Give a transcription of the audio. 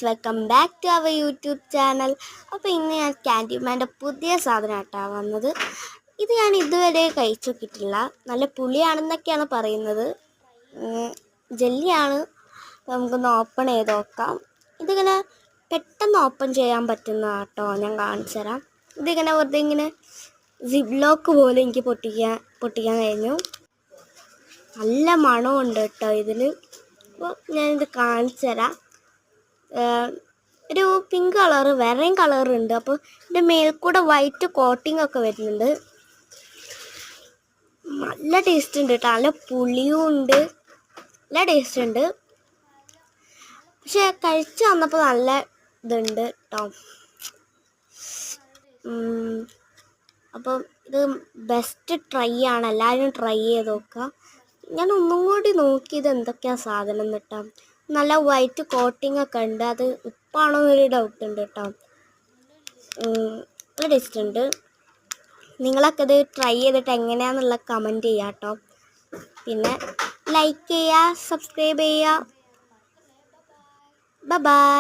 Guys, welcome back to our YouTube channel. അപ്പോൾ ഇന്ന് ഞാൻ ക്യാൻഡിമാൻ്റെ പുതിയ സാധനമായിട്ടാണ് വന്നത്. ഇത് ഞാൻ ഇതുവരെ കഴിച്ചു നോക്കിയിട്ടില്ല. നല്ല പുളിയാണെന്നൊക്കെയാണ് പറയുന്നത്. ജെല്ലിയാണ്. അപ്പോൾ നമുക്കൊന്ന് ഓപ്പൺ ചെയ്ത് നോക്കാം. ഇതിങ്ങനെ പെട്ടെന്ന് ഓപ്പൺ ചെയ്യാൻ പറ്റുന്ന കേട്ടോ, ഞാൻ കാണിച്ചു തരാം. ഇതിങ്ങനെ വെറുതെ ഇങ്ങനെ സിബ്ലോക്ക് പോലെ എനിക്ക് പൊട്ടിക്കാൻ കഴിഞ്ഞു. നല്ല മണമുണ്ട് കേട്ടോ ഇതിൽ. അപ്പോൾ ഞാനിത് കാണിച്ചു തരാം. ഒരു പിങ്ക് കളറ് വേറെയും കളറുണ്ട്. അപ്പോൾ ഇതിൻ്റെ മേൽക്കൂടെ വൈറ്റ് കോട്ടിംഗ് ഒക്കെ വരുന്നുണ്ട്. നല്ല ടേസ്റ്റ് ഉണ്ട് കേട്ടോ, നല്ല പുളിയും ഉണ്ട്, നല്ല ടേസ്റ്റ് ഉണ്ട്. പക്ഷെ കഴിച്ച് വന്നപ്പോൾ നല്ല ഇതുണ്ട് കേട്ടോ. അപ്പം ഇത് ബെസ്റ്റ് ട്രൈ ആണ്, എല്ലാവരും ട്രൈ ചെയ്ത് നോക്കുക. ഞാൻ ഒന്നും കൂടി നോക്കിയത് എന്തൊക്കെയാണ് സാധനം കേട്ടോ. നല്ല വൈറ്റ് കോട്ടിംഗ് ഒക്കെ ഉണ്ട്. അത് ഉപ്പാണോ എന്നൊരു ഡൗട്ട് ഉണ്ട് കേട്ടോ. നല്ല ടേസ്റ്റ് ഉണ്ട്. നിങ്ങളൊക്കെ ഇത് ട്രൈ ചെയ്തിട്ട് എങ്ങനെയാണെന്നുള്ള കമൻറ്റ് ചെയ്യുക കേട്ടോ. പിന്നെ ലൈക്ക് ചെയ്യുക, സബ്സ്ക്രൈബ് ചെയ്യുക. ബൈ.